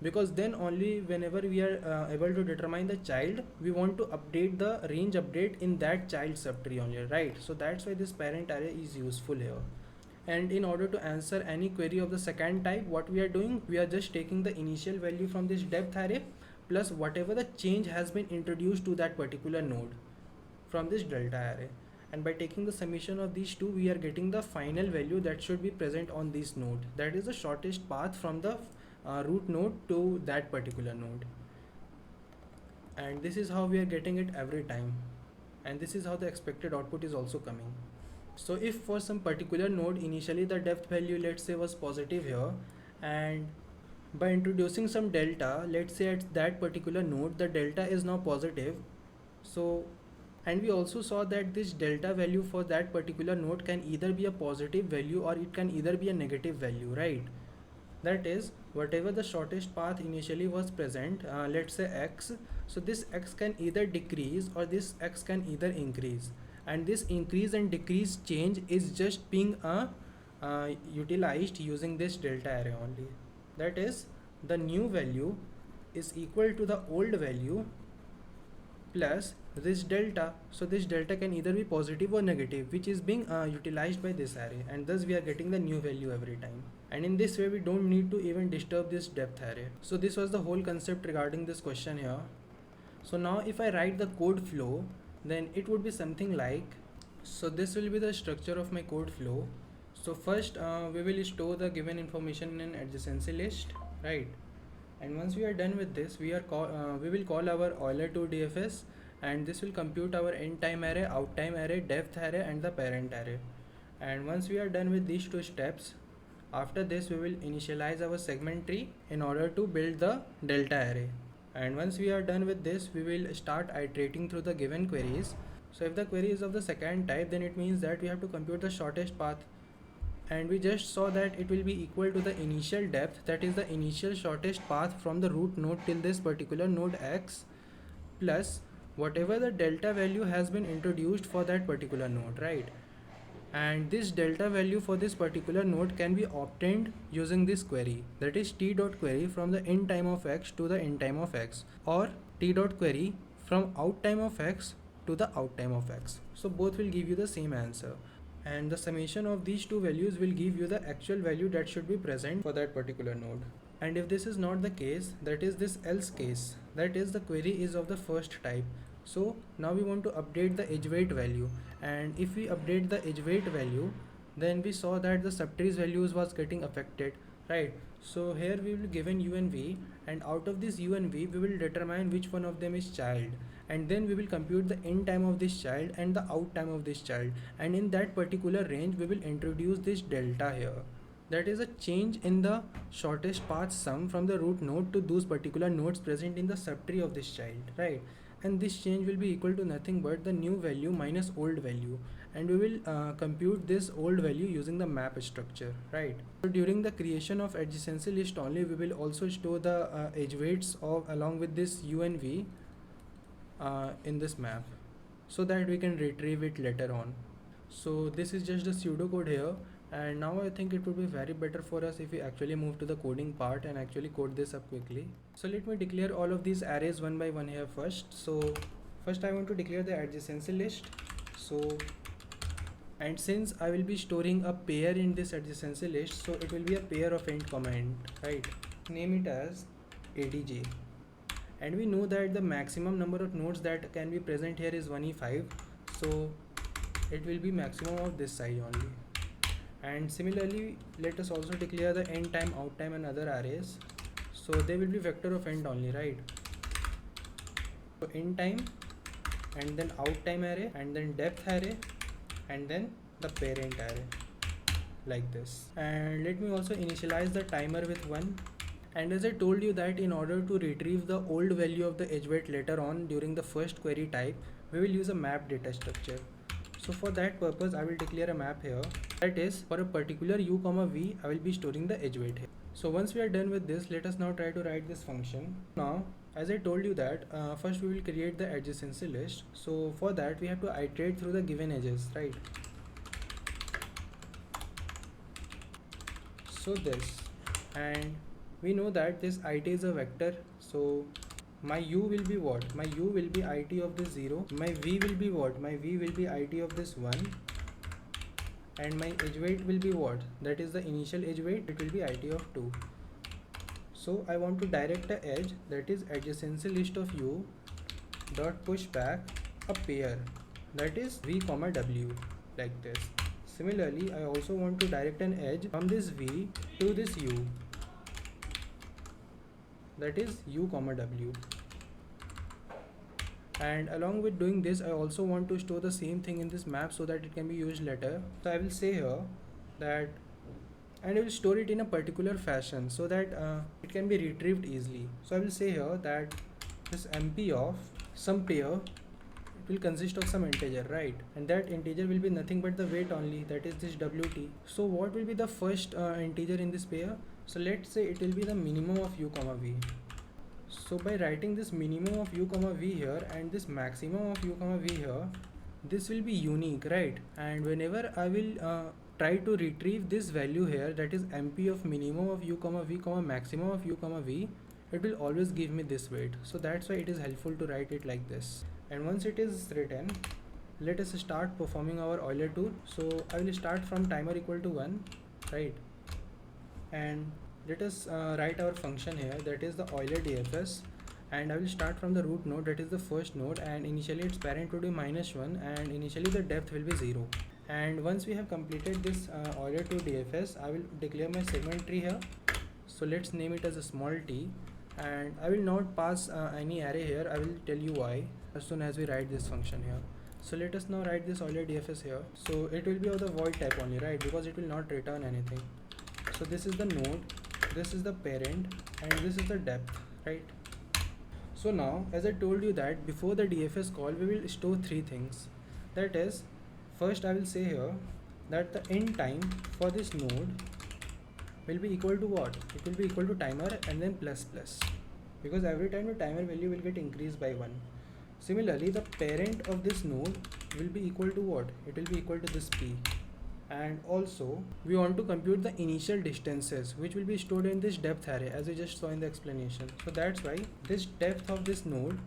because then only whenever we are able to determine the child, we want to update the range update in that child subtree only, right? So that's why this parent array is useful here. And in order to answer any query of the second type, what we are doing, we are just taking the initial value from this depth array plus whatever the change has been introduced to that particular node from this delta array, and by taking the summation of these two, we are getting the final value that should be present on this node. That is the shortest path from the root node to that particular node. And this is how we are getting it every time, and this is how the expected output is also coming. So if for some particular node initially the depth value, let's say, was positive here, and by introducing some delta, let's say at that particular node the delta is now positive. So, and we also saw that this delta value for that particular node can either be a positive value or it can either be a negative value, right? That is, whatever the shortest path initially was present, let's say x, so this x can either decrease or this x can either increase, and this increase and decrease change is just being utilized using this delta array only. That is, the new value is equal to the old value plus this delta. So this delta can either be positive or negative, which is being utilized by this array, and thus we are getting the new value every time. And in this way we don't need to even disturb this depth array. So this was the whole concept regarding this question here. So now if I write the code flow, then it would be something like, so this will be the structure of my code flow. So first we will store the given information in an adjacency list, right? And once we are done with this, we will call our Euler2DFS, and this will compute our end time array, out time array, depth array, and the parent array. And once we are done with these two steps, after this we will initialize our segment tree in order to build the delta array. And once we are done with this, we will start iterating through the given queries. So if the query is of the second type, then it means that we have to compute the shortest path, and we just saw that it will be equal to the initial depth, that is the initial shortest path from the root node till this particular node x, plus whatever the delta value has been introduced for that particular node, right? And this delta value for this particular node can be obtained using this query, that is t.query from the in time of x to the in time of x, or t.query from out time of x to the out time of x. So both will give you the same answer, and the summation of these two values will give you the actual value that should be present for that particular node. And if this is not the case, that is this else case, that is the query is of the first type. So now we want to update the edge weight value, and if we update the edge weight value, then we saw that the subtree's values was getting affected, right? So here we will given u and v, and out of this u and v we will determine which one of them is child, and then we will compute the in time of this child and the out time of this child, and in that particular range we will introduce this delta here, that is a change in the shortest path sum from the root node to those particular nodes present in the subtree of this child, right? And this change will be equal to nothing but the new value minus old value, and we will compute this old value using the map structure, right? So during the creation of adjacency list only, we will also store the edge weights of along with this u and v in this map, so that we can retrieve it later on. So this is just a pseudocode here, and now I think it would be very better for us if we actually move to the coding part and actually code this up quickly. So let me declare all of these arrays one by one here first. So first I want to declare the adjacency list. So, and since I will be storing a pair in this adjacency list, so it will be a pair of int comma int, right? Name it as adj, and we know that the maximum number of nodes that can be present here is 1e5, so it will be maximum of this size only. And similarly, let us also declare the end time, out time and other arrays, so they will be vector of end only, right? So in time, and then out time array, and then depth array, and then the parent array, like this. And let me also initialize the timer with 1. And as I told you that in order to retrieve the old value of the edge weight later on during the first query type, we will use a map data structure. So for that purpose, I will declare a map here. That is, for a particular u comma v, I will be storing the edge weight here. So once we are done with this, let us now try to write this function. Now, as I told you that first we will create the adjacency list. So for that, we have to iterate through the given edges, right? So this, and we know that this it is a vector. So my u will be what? My u will be it of this 0. My v will be what? My v will be it of this 1. And my edge weight will be what? That is the initial edge weight. It will be it of 2. So I want to direct a edge, that is adjacency list of u dot push back a pair, that is v comma w, like this. Similarly, I also want to direct an edge from this v to this u, that is u comma w. And along with doing this, I also want to store the same thing in this map so that it can be used later. So I will say here that, and I will store it in a particular fashion so that it can be retrieved easily. So I will say here that this mp of some pair, it will consist of some integer, right? And that integer will be nothing but the weight only, that is this wt. So what will be the first integer in this pair? So let's say it will be the minimum of u comma v. So by writing this minimum of u comma v here and this maximum of u comma v here, this will be unique, right? And whenever I will try to retrieve this value here, that is mp of minimum of u comma v comma maximum of u comma v, it will always give me this weight. So that's why it is helpful to write it like this. And once it is written, let us start performing our Euler tool. So I will start from timer equal to 1, right? And let us write our function here, that is the Euler DFS, and I will start from the root node, that is the first node, and initially its parent would be -1, and initially the depth will be 0. And once we have completed this Euler to DFS, I will declare my segment tree here. So let's name it as a small t, and I will not pass any array here. I will tell you why as soon as we write this function here. So let us now write this Euler DFS here. So it will be of the void type only, right? Because it will not return anything. So this is the node, this is the parent, and this is the depth, right? So now, as I told you that before the DFS call, we will store 3 things. That is, first I will say here that the end time for this node will be equal to what? It will be equal to timer and then plus plus, because every time the timer value will get increased by 1. Similarly, the parent of this node will be equal to what? It will be equal to this p. And also we want to compute the initial distances, which will be stored in this depth array, as we just saw in the explanation. So that's why this depth of this node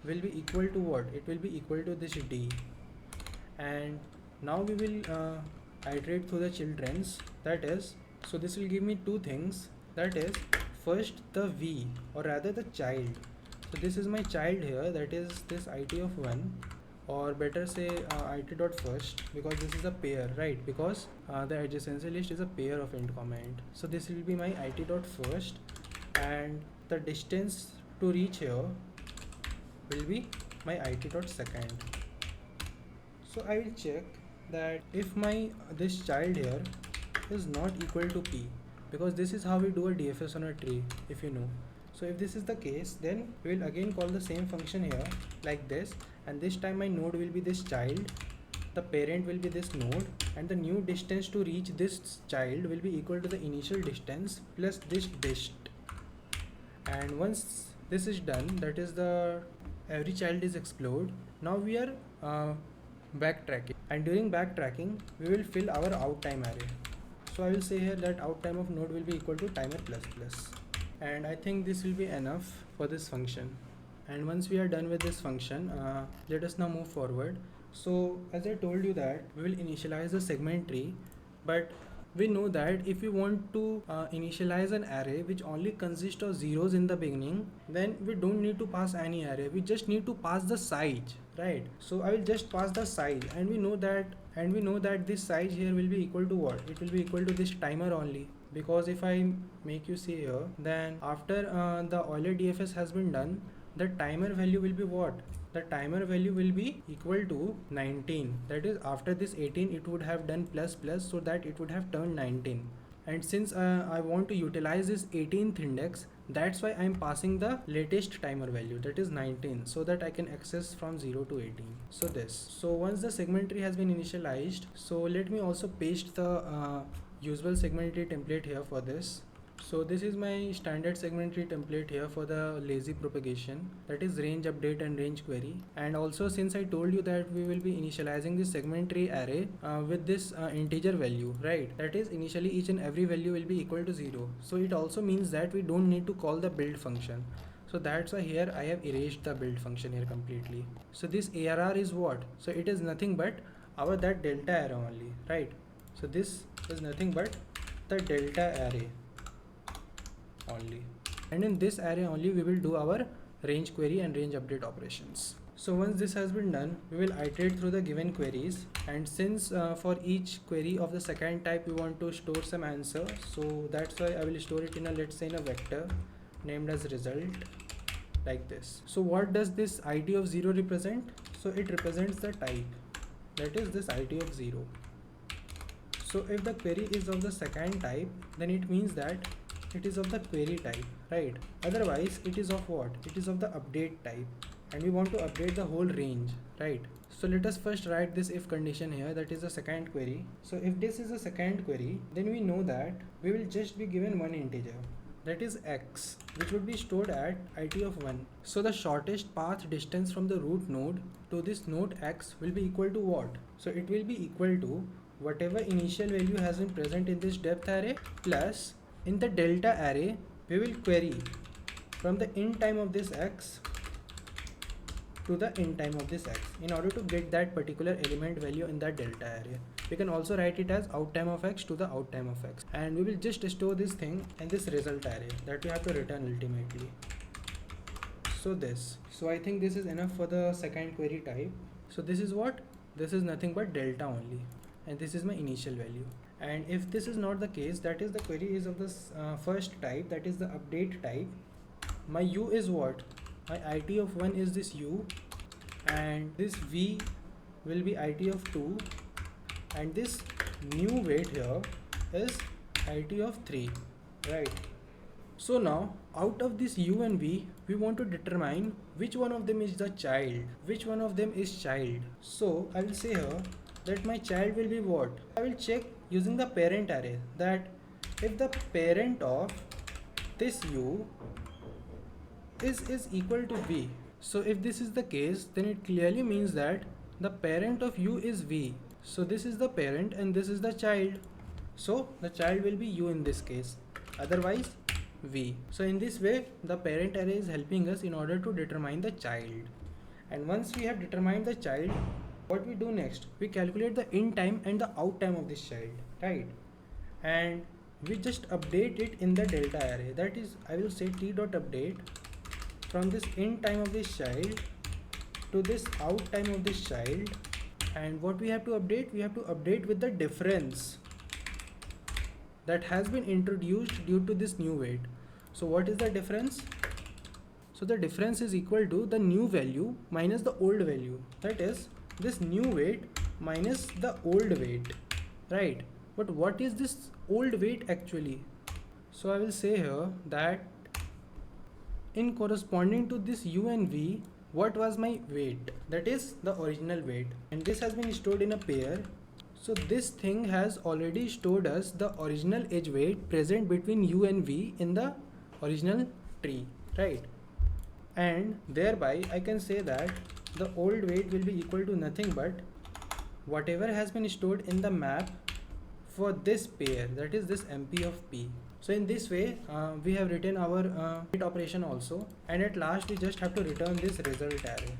will be equal to what? It will be equal to this d. And now we will iterate through the children's, that is, so this will give me 2 things, that is, first the v, or rather the child. So this is my child here, that is this it of 1. or better say it dot first, because this is a pair, right? Because the adjacency list is a pair of int comma int. So this will be my it dot first, and the distance to reach here will be my it dot second. So I will check that if my this child here is not equal to p, because this is how we do a DFS on a tree, if you know. So if this is the case, then we will again call the same function here like this, and this time my node will be this child, the parent will be this node, and the new distance to reach this child will be equal to the initial distance plus this dist. And once this is done, that is the every child is explored. Now we are backtracking, and during backtracking we will fill our out time array. So I will say here that out time of node will be equal to timer plus plus, and I think this will be enough for this function. And once we are done with this function, let us now move forward. So as I told you that we will initialize the segment tree, but we know that if we want to initialize an array which only consists of zeros in the beginning, then we don't need to pass any array, we just need to pass the size, right? So I will just pass the size, and we know that this size here will be equal to what? It will be equal to this timer only, because if I make you see here, then after the Euler DFS has been done, the timer value will be what? The timer value will be equal to 19. That is, after this 18 it would have done plus plus, so that it would have turned 19. And since I want to utilize this 18th index, that's why I'm passing the latest timer value, that is 19, so that I can access from 0 to 18. So this. So once the segment tree has been initialized, so let me also paste the usual segment tree template here for this. So this is my standard segment tree template here for the lazy propagation, that is range update and range query. And also, since I told you that we will be initializing this segment tree array with this integer value, right? That is, initially each and every value will be equal to 0. So it also means that we don't need to call the build function. So that's why here I have erased the build function here completely. So this ARR is what? So it is nothing but our that delta array only, right? So this is nothing but the delta array only, and in this array only we will do our range query and range update operations. So once this has been done, we will iterate through the given queries, and since for each query of the second type we want to store some answer, so that's why I will store it in a, let's say, in a vector named as result, like this. So what does this id of 0 represent? So it represents the type, that is this id of 0. So if the query is of the second type, then it means that it is of the query type, right? Otherwise it is of what? It is of the update type, and we want to update the whole range, right? So let us first write this if condition here, that is the second query. So if this is a second query, then we know that we will just be given one integer, that is x, which would be stored at it of 1. So the shortest path distance from the root node to this node x will be equal to what? So it will be equal to whatever initial value has been present in this depth array, plus in the delta array we will query from the in time of this x to the in time of this x in order to get that particular element value in that delta array. We can also write it as out time of x to the out time of x, and we will just store this thing in this result array that we have to return ultimately. So this. So I think this is enough for the second query type. So this is what? This is nothing but delta only, and this is my initial value. And if this is not the case, that is the query is of the first type, that is the update type, my u is what? My it of 1 is this u, and this v will be it of 2, and this new weight here is it of 3, right? So now out of this u and v, we want to determine which one of them is the child, which one of them is child. So I will say here that my child will be what? I will check using the parent array, that if the parent of this u is equal to v. So if this is the case, then it clearly means that the parent of u is v. So this is the parent and this is the child. So the child will be u in this case, otherwise v. So in this way the parent array is helping us in order to determine the child. And once we have determined the child, what we do next? We calculate the in time and the out time of this child, right? And we just update it in the delta array. That is, I will say t dot update from this in time of this child to this out time of this child, and what we have to update? We have to update with the difference that has been introduced due to this new weight. So what is the difference? So the difference is equal to the new value minus the old value, that is this new weight minus the old weight, right? But what is this old weight actually? So I will say here that in corresponding to this u and v, what was my weight? That is the original weight, and this has been stored in a pair. So this thing has already stored us the original edge weight present between u and v in the original tree, right? And thereby I can say that the old weight will be equal to nothing but whatever has been stored in the map for this pair, that is this MP of P. So in this way we have written our weight operation also, and at last we just have to return this result array.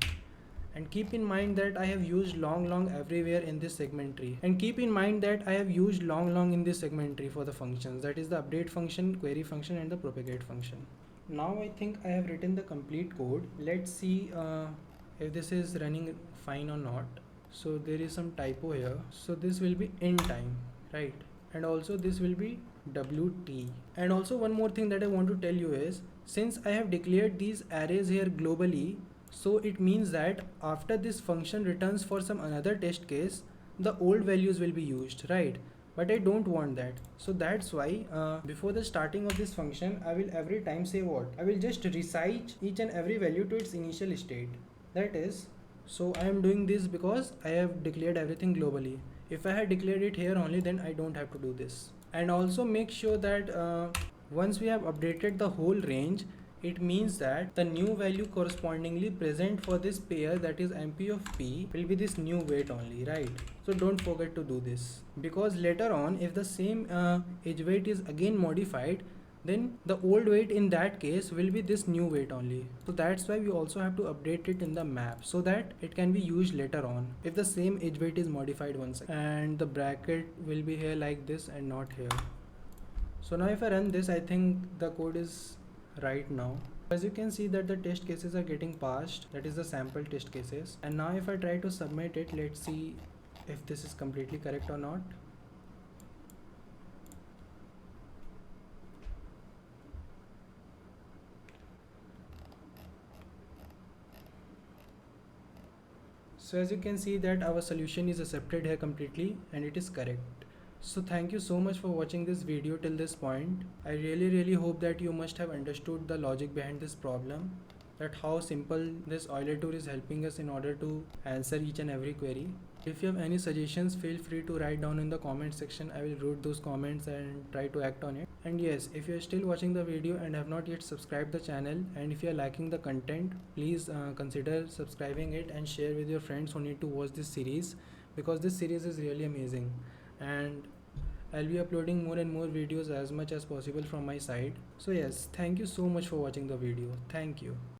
And keep in mind that I have used long everywhere in this segment tree, and keep in mind that I have used long in this segment tree for the functions, that is the update function, query function, and the propagate function. Now I think I have written the complete code. Let's see if this is running fine or not. So there is some typo here, so this will be in time, right? And also this will be WT. And also one more thing that I want to tell you is, since I have declared these arrays here globally, so it means that after this function returns for some another test case, the old values will be used, right? But I don't want that. So that's why before the starting of this function, I will every time say what? I will just resize each and every value to its initial state. That is, so I am doing this because I have declared everything globally. If I had declared it here only, then I don't have to do this. And also make sure that once we have updated the whole range, it means that the new value correspondingly present for this pair, that is MP of P, will be this new weight only, right? So don't forget to do this, because later on if the same edge weight is again modified, then the old weight in that case will be this new weight only. So that's why we also have to update it in the map so that it can be used later on if the same edge weight is modified once again. And the bracket will be here like this and not here. So now if I run this, I think the code is right now. As you can see that the test cases are getting passed, that is the sample test cases. And now if I try to submit it, let's see if this is completely correct or not. So as you can see that our solution is accepted here completely and it is correct. So thank you so much for watching this video till this point. I really hope that you must have understood the logic behind this problem, that how simple this Euler tool is helping us in order to answer each and every query. If you have any suggestions, feel free to write down in the comment section. I will read those comments and try to act on it. And yes, if you are still watching the video and have not yet subscribed the channel, and if you are liking the content, please consider subscribing it and share with your friends who need to watch this series, because this series is really amazing. And I'll be uploading more and more videos as much as possible from my side. So yes, thank you so much for watching the video. Thank you.